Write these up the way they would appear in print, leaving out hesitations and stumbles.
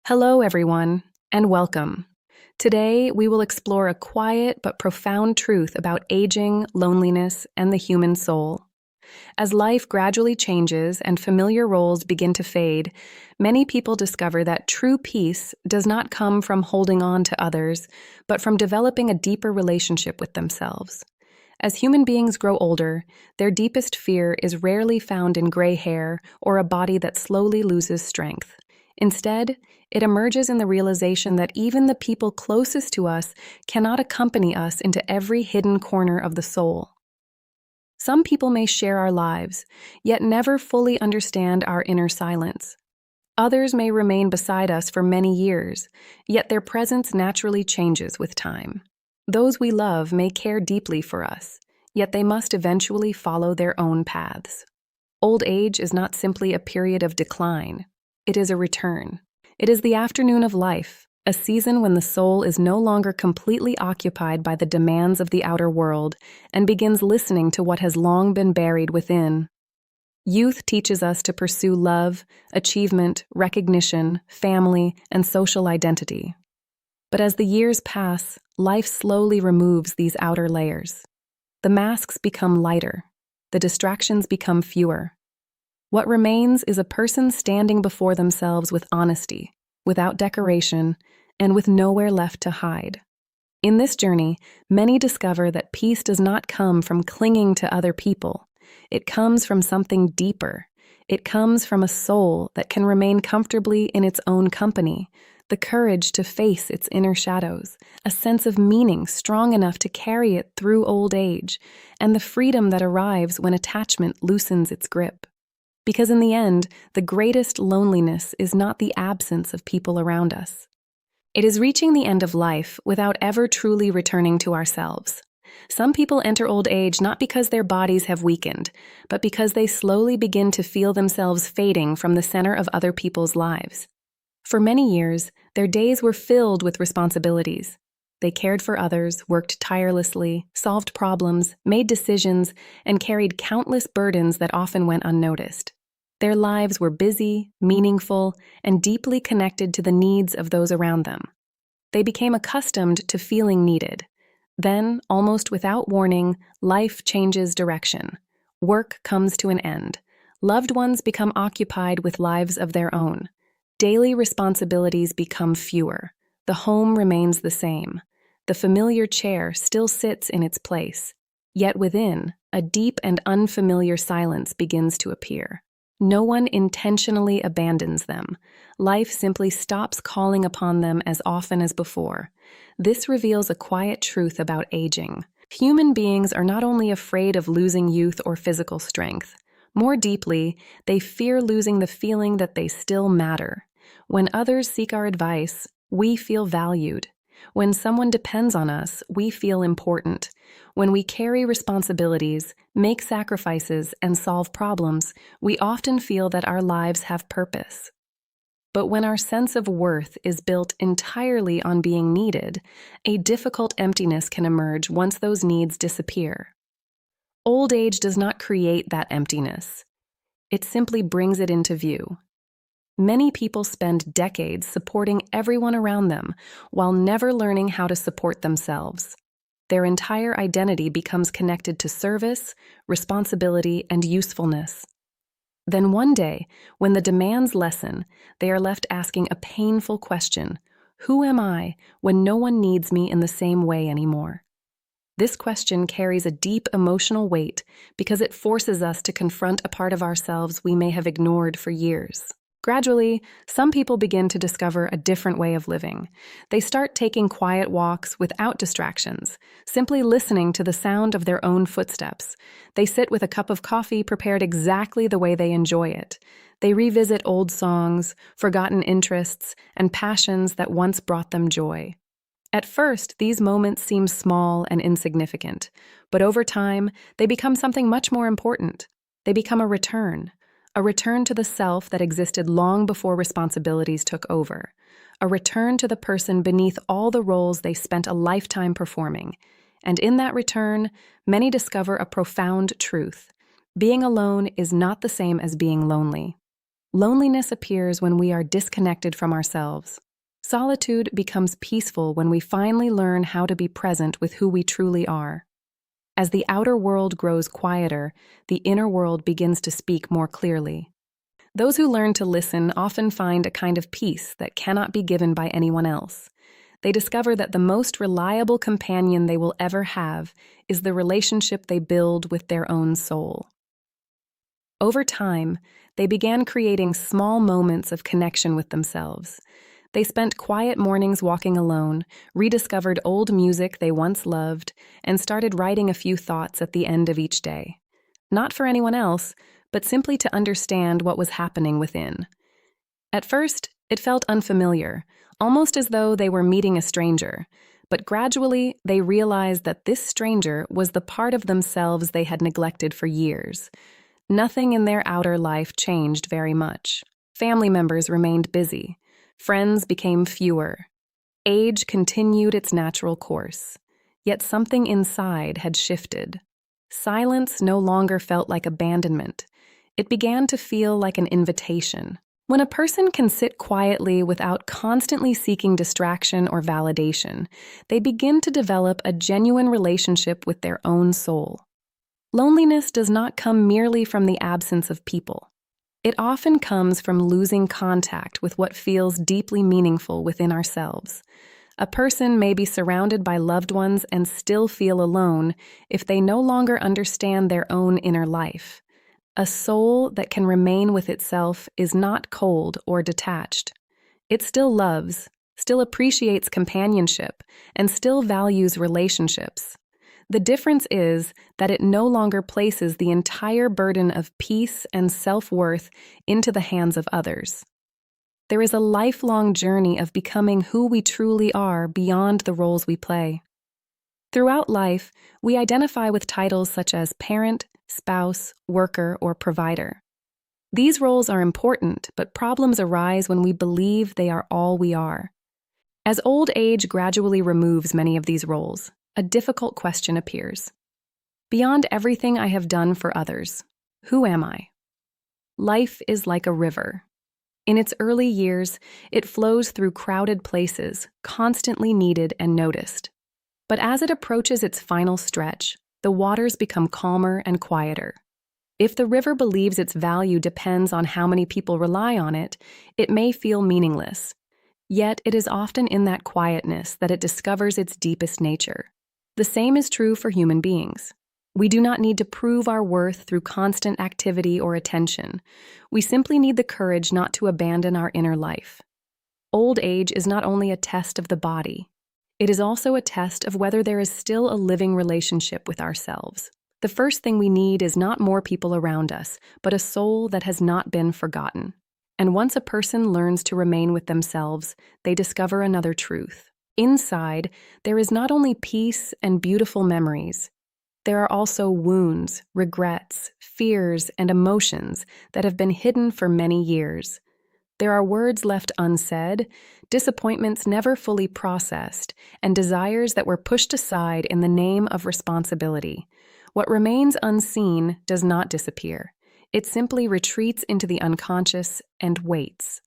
Hello, everyone, and welcome. Today, we will explore a quiet but profound truth about aging, loneliness, and the human soul. As life gradually changes and familiar roles begin to fade, many people discover that true peace does not come from holding on to others, but from developing a deeper relationship with themselves. As human beings grow older, their deepest fear is rarely found in gray hair or a body that slowly loses strength. Instead, it emerges in the realization that even the people closest to us cannot accompany us into every hidden corner of the soul. Some people may share our lives, yet never fully understand our inner silence. Others may remain beside us for many years, yet their presence naturally changes with time. Those we love may care deeply for us, yet they must eventually follow their own paths. Old age is not simply a period of decline. It is a return. It is the afternoon of life, a season when the soul is no longer completely occupied by the demands of the outer world and begins listening to what has long been buried within. Youth teaches us to pursue love, achievement, recognition, family, and social identity. But as the years pass, life slowly removes these outer layers. The masks become lighter. The distractions become fewer. What remains is a person standing before themselves with honesty, without decoration, and with nowhere left to hide. In this journey, many discover that peace does not come from clinging to other people. It comes from something deeper. It comes from a soul that can remain comfortably in its own company, the courage to face its inner shadows, a sense of meaning strong enough to carry it through old age, and the freedom that arrives when attachment loosens its grip. Because in the end, the greatest loneliness is not the absence of people around us. It is reaching the end of life without ever truly returning to ourselves. Some people enter old age not because their bodies have weakened, but because they slowly begin to feel themselves fading from the center of other people's lives. For many years, their days were filled with responsibilities. They cared for others, worked tirelessly, solved problems, made decisions, and carried countless burdens that often went unnoticed. Their lives were busy, meaningful, and deeply connected to the needs of those around them. They became accustomed to feeling needed. Then, almost without warning, life changes direction. Work comes to an end. Loved ones become occupied with lives of their own. Daily responsibilities become fewer. The home remains the same. The familiar chair still sits in its place. Yet within, a deep and unfamiliar silence begins to appear. No one intentionally abandons them. Life simply stops calling upon them as often as before. This reveals a quiet truth about aging. Human beings are not only afraid of losing youth or physical strength. More deeply, they fear losing the feeling that they still matter. When others seek our advice, we feel valued. When someone depends on us, we feel important. When we carry responsibilities, make sacrifices, and solve problems, we often feel that our lives have purpose. But when our sense of worth is built entirely on being needed, a difficult emptiness can emerge once those needs disappear. Old age does not create that emptiness. It simply brings it into view. Many people spend decades supporting everyone around them while never learning how to support themselves. Their entire identity becomes connected to service, responsibility, and usefulness. Then one day, when the demands lessen, they are left asking a painful question: who am I when no one needs me in the same way anymore? This question carries a deep emotional weight because it forces us to confront a part of ourselves we may have ignored for years. Gradually, some people begin to discover a different way of living. They start taking quiet walks without distractions, simply listening to the sound of their own footsteps. They sit with a cup of coffee prepared exactly the way they enjoy it. They revisit old songs, forgotten interests, and passions that once brought them joy. At first, these moments seem small and insignificant, but over time, they become something much more important. They become a return to the self that existed long before responsibilities took over, a return to the person beneath all the roles they spent a lifetime performing. And in that return, many discover a profound truth. Being alone is not the same as being lonely. Loneliness appears when we are disconnected from ourselves. Solitude becomes peaceful when we finally learn how to be present with who we truly are. As the outer world grows quieter, the inner world begins to speak more clearly. Those who learn to listen often find a kind of peace that cannot be given by anyone else. They discover that the most reliable companion they will ever have is the relationship they build with their own soul. Over time, they began creating small moments of connection with themselves. They spent quiet mornings walking alone, rediscovered old music they once loved, and started writing a few thoughts at the end of each day. Not for anyone else, but simply to understand what was happening within. At first, it felt unfamiliar, almost as though they were meeting a stranger, but gradually they realized that this stranger was the part of themselves they had neglected for years. Nothing in their outer life changed very much. Family members remained busy. Friends became fewer. Age continued its natural course. Yet something inside had shifted. Silence no longer felt like abandonment. It began to feel like an invitation. When a person can sit quietly without constantly seeking distraction or validation, they begin to develop a genuine relationship with their own soul. Loneliness does not come merely from the absence of people. It often comes from losing contact with what feels deeply meaningful within ourselves. A person may be surrounded by loved ones and still feel alone if they no longer understand their own inner life. A soul that can remain with itself is not cold or detached. It still loves, still appreciates companionship, and still values relationships. The difference is that it no longer places the entire burden of peace and self-worth into the hands of others. There is a lifelong journey of becoming who we truly are beyond the roles we play. Throughout life, we identify with titles such as parent, spouse, worker, or provider. These roles are important, but problems arise when we believe they are all we are. As old age gradually removes many of these roles, a difficult question appears. Beyond everything I have done for others, who am I? Life is like a river. In its early years, it flows through crowded places, constantly needed and noticed. But as it approaches its final stretch, the waters become calmer and quieter. If the river believes its value depends on how many people rely on it, it may feel meaningless. Yet it is often in that quietness that it discovers its deepest nature. The same is true for human beings. We do not need to prove our worth through constant activity or attention. We simply need the courage not to abandon our inner life. Old age is not only a test of the body, it is also a test of whether there is still a living relationship with ourselves. The first thing we need is not more people around us, but a soul that has not been forgotten. And once a person learns to remain with themselves, they discover another truth. Inside, there is not only peace and beautiful memories. There are also wounds, regrets, fears, and emotions that have been hidden for many years. There are words left unsaid, disappointments never fully processed, and desires that were pushed aside in the name of responsibility. What remains unseen does not disappear. It simply retreats into the unconscious and waits.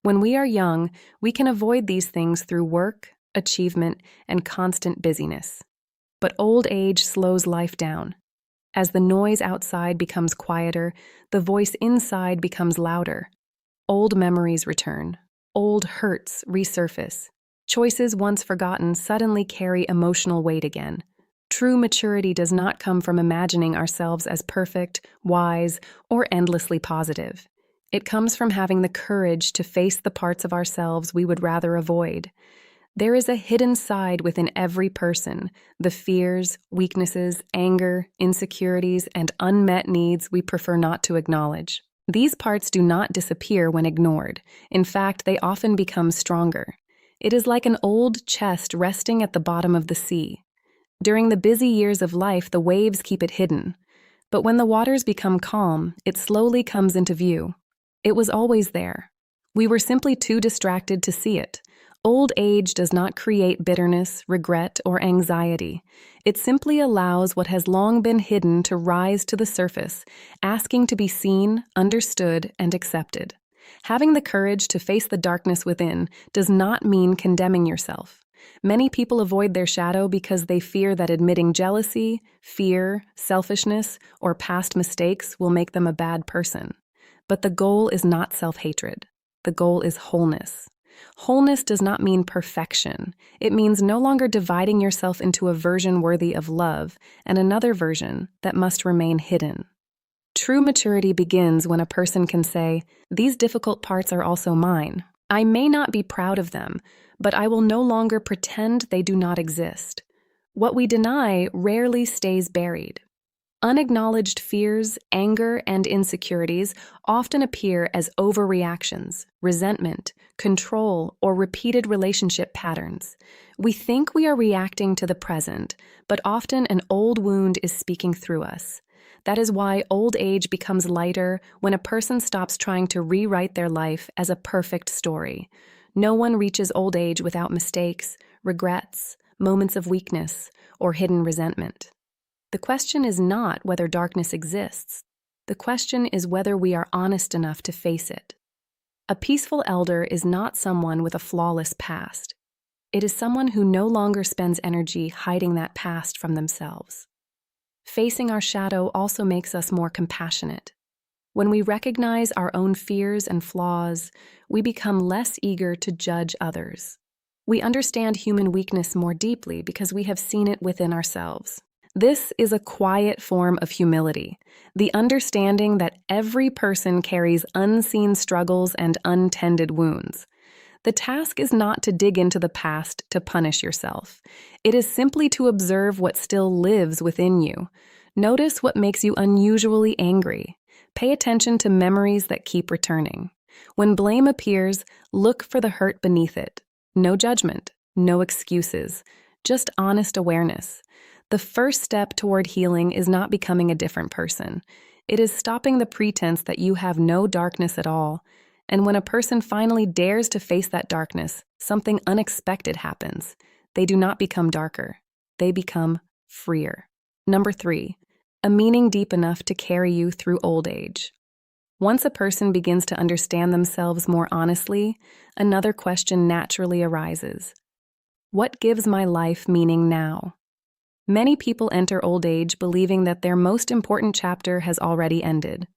When we are young, we can avoid these things through work, achievement, and constant busyness. But old age slows life down. As the noise outside becomes quieter, the voice inside becomes louder. Old memories return. Old hurts resurface. Choices once forgotten suddenly carry emotional weight again. True maturity does not come from imagining ourselves as perfect, wise, or endlessly positive. It comes from having the courage to face the parts of ourselves we would rather avoid. There is a hidden side within every person, the fears, weaknesses, anger, insecurities, and unmet needs we prefer not to acknowledge. These parts do not disappear when ignored. In fact, they often become stronger. It is like an old chest resting at the bottom of the sea. During the busy years of life, the waves keep it hidden. But when the waters become calm, it slowly comes into view. It was always there. We were simply too distracted to see it. Old age does not create bitterness, regret, or anxiety. It simply allows what has long been hidden to rise to the surface, asking to be seen, understood, and accepted. Having the courage to face the darkness within does not mean condemning yourself. Many people avoid their shadow because they fear that admitting jealousy, fear, selfishness, or past mistakes will make them a bad person. But the goal is not self-hatred. The goal is wholeness. Wholeness does not mean perfection. It means no longer dividing yourself into a version worthy of love and another version that must remain hidden. True maturity begins when a person can say, "These difficult parts are also mine. I may not be proud of them, but I will no longer pretend they do not exist." What we deny rarely stays buried. Unacknowledged fears, anger, and insecurities often appear as overreactions, resentment, control, or repeated relationship patterns. We think we are reacting to the present, but often an old wound is speaking through us. That is why old age becomes lighter when a person stops trying to rewrite their life as a perfect story. No one reaches old age without mistakes, regrets, moments of weakness, or hidden resentment. The question is not whether darkness exists. The question is whether we are honest enough to face it. A peaceful elder is not someone with a flawless past. It is someone who no longer spends energy hiding that past from themselves. Facing our shadow also makes us more compassionate. When we recognize our own fears and flaws, we become less eager to judge others. We understand human weakness more deeply because we have seen it within ourselves. This is a quiet form of humility, the understanding that every person carries unseen struggles and untended wounds. The task is not to dig into the past to punish yourself. It is simply to observe what still lives within you. Notice what makes you unusually angry. Pay attention to memories that keep returning. When blame appears, look for the hurt beneath it. No judgment, no excuses, just honest awareness. The first step toward healing is not becoming a different person. It is stopping the pretense that you have no darkness at all. And when a person finally dares to face that darkness, something unexpected happens. They do not become darker. They become freer. Number 3, a meaning deep enough to carry you through old age. Once a person begins to understand themselves more honestly, another question naturally arises. What gives my life meaning now? Many people enter old age believing that their most important chapter has already ended.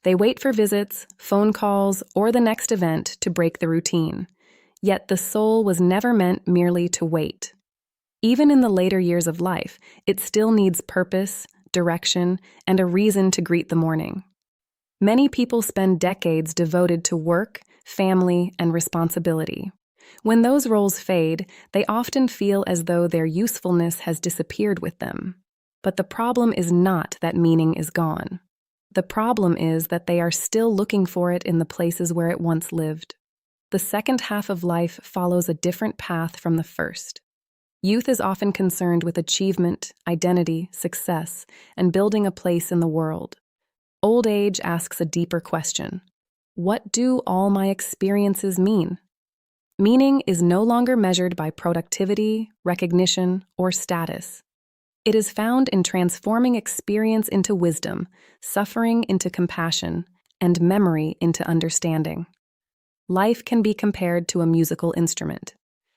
They wait for visits, phone calls, or the next event to break the routine. Yet the soul was never meant merely to wait. Even in the later years of life, it still needs purpose, direction, and a reason to greet the morning. Many people spend decades devoted to work, family, and responsibility. When those roles fade, they often feel as though their usefulness has disappeared with them. But the problem is not that meaning is gone. The problem is that they are still looking for it in the places where it once lived. The second half of life follows a different path from the first. Youth is often concerned with achievement, identity, success, and building a place in the world. Old age asks a deeper question. What do all my experiences mean? Meaning is no longer measured by productivity, recognition, or status. It is found in transforming experience into wisdom, suffering into compassion, and memory into understanding. Life can be compared to a musical instrument.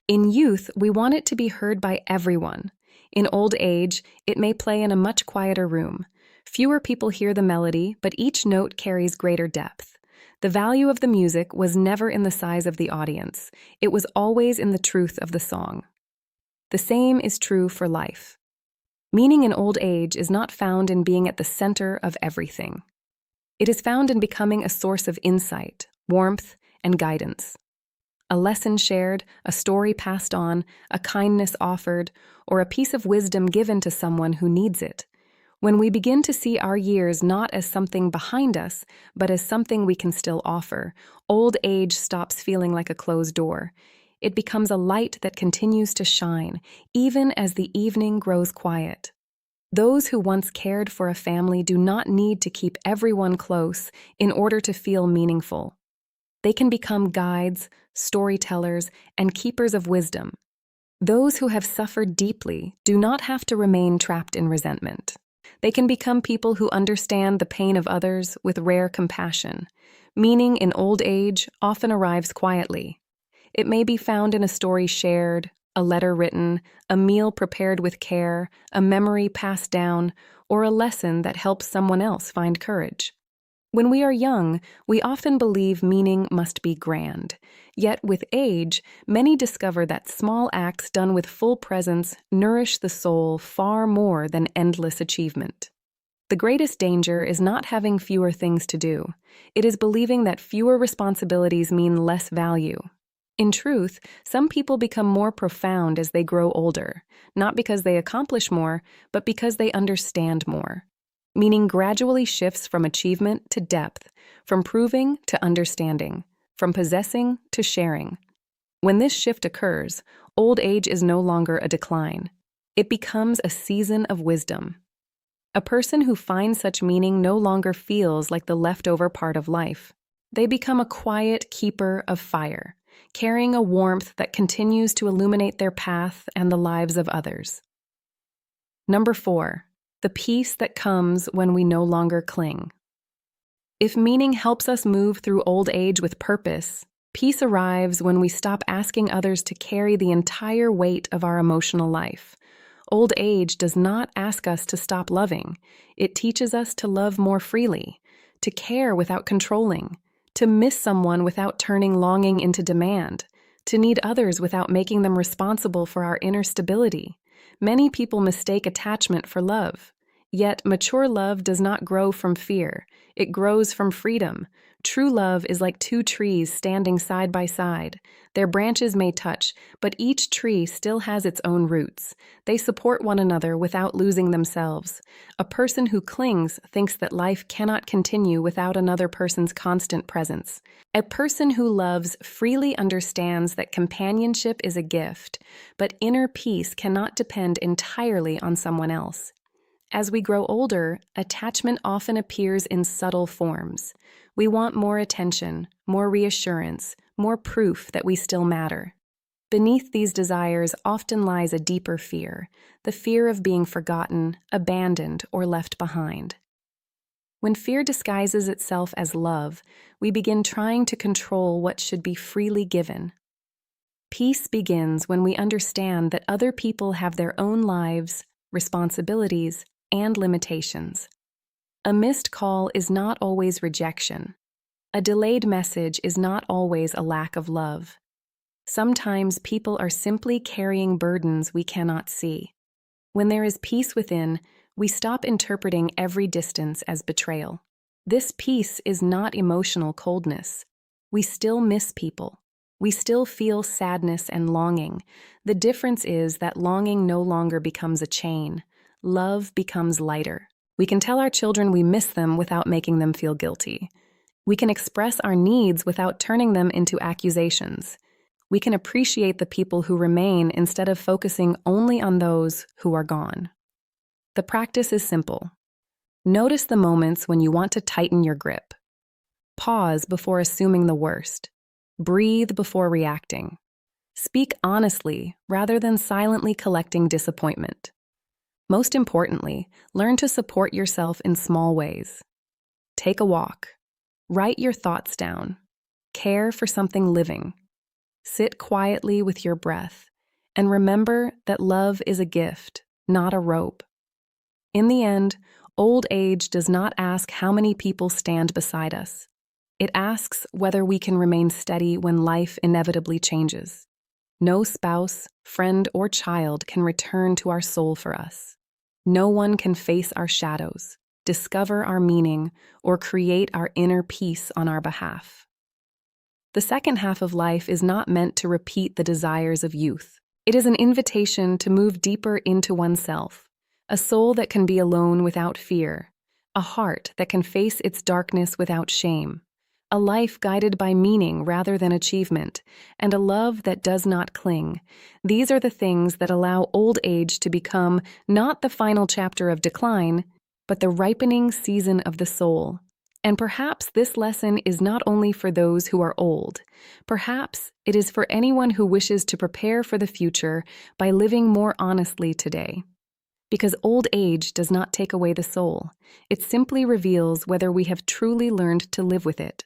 In youth, we want it to be heard by everyone. In old age, it may play in a much quieter room. Fewer people hear the melody, but each note carries greater depth. The value of the music was never in the size of the audience. It was always in the truth of the song. The same is true for life. Meaning in old age is not found in being at the center of everything. It is found in becoming a source of insight, warmth, and guidance. A lesson shared, a story passed on, a kindness offered, or a piece of wisdom given to someone who needs it. When we begin to see our years not as something behind us, but as something we can still offer, old age stops feeling like a closed door. It becomes a light that continues to shine, even as the evening grows quiet. Those who once cared for a family do not need to keep everyone close in order to feel meaningful. They can become guides, storytellers, and keepers of wisdom. Those who have suffered deeply do not have to remain trapped in resentment. They can become people who understand the pain of others with rare compassion. Meaning in old age often arrives quietly. It may be found in a story shared, a letter written, a meal prepared with care, a memory passed down, or a lesson that helps someone else find courage. When we are young, we often believe meaning must be grand. Yet with age, many discover that small acts done with full presence nourish the soul far more than endless achievement. The greatest danger is not having fewer things to do. It is believing that fewer responsibilities mean less value. In truth, some people become more profound as they grow older, not because they accomplish more, but because they understand more. Meaning gradually shifts from achievement to depth, from proving to understanding, from possessing to sharing. When this shift occurs, old age is no longer a decline. It becomes a season of wisdom. A person who finds such meaning no longer feels like the leftover part of life. They become a quiet keeper of fire, carrying a warmth that continues to illuminate their path and the lives of others. Number 4. The peace that comes when we no longer cling. If meaning helps us move through old age with purpose, peace arrives when we stop asking others to carry the entire weight of our emotional life. Old age does not ask us to stop loving. It teaches us to love more freely, to care without controlling, to miss someone without turning longing into demand, to need others without making them responsible for our inner stability. Many people mistake attachment for love. Yet mature love does not grow from fear. It grows from freedom. True love is like two trees standing side by side. Their branches may touch, but each tree still has its own roots. They support one another without losing themselves. A person who clings thinks that life cannot continue without another person's constant presence. A person who loves freely understands that companionship is a gift, but inner peace cannot depend entirely on someone else. As we grow older, attachment often appears in subtle forms. We want more attention, more reassurance, more proof that we still matter. Beneath these desires often lies a deeper fear, the fear of being forgotten, abandoned, or left behind. When fear disguises itself as love, we begin trying to control what should be freely given. Peace begins when we understand that other people have their own lives, responsibilities, and limitations. A missed call is not always rejection. A delayed message is not always a lack of love. Sometimes people are simply carrying burdens we cannot see. When there is peace within, we stop interpreting every distance as betrayal. This peace is not emotional coldness. We still miss people. We still feel sadness and longing. The difference is that longing no longer becomes a chain. Love becomes lighter. We can tell our children we miss them without making them feel guilty. We can express our needs without turning them into accusations. We can appreciate the people who remain instead of focusing only on those who are gone. The practice is simple. Notice the moments when you want to tighten your grip. Pause before assuming the worst. Breathe before reacting. Speak honestly rather than silently collecting disappointment. Most importantly, learn to support yourself in small ways. Take a walk. Write your thoughts down. Care for something living. Sit quietly with your breath. And remember that love is a gift, not a rope. In the end, old age does not ask how many people stand beside us. It asks whether we can remain steady when life inevitably changes. No spouse, friend, or child can return to our soul for us. No one can face our shadows, discover our meaning, or create our inner peace on our behalf. The second half of life is not meant to repeat the desires of youth. It is an invitation to move deeper into oneself, a soul that can be alone without fear, a heart that can face its darkness without shame, a life guided by meaning rather than achievement, and a love that does not cling. These are the things that allow old age to become not the final chapter of decline, but the ripening season of the soul. And perhaps this lesson is not only for those who are old. Perhaps it is for anyone who wishes to prepare for the future by living more honestly today. Because old age does not take away the soul. It simply reveals whether we have truly learned to live with it.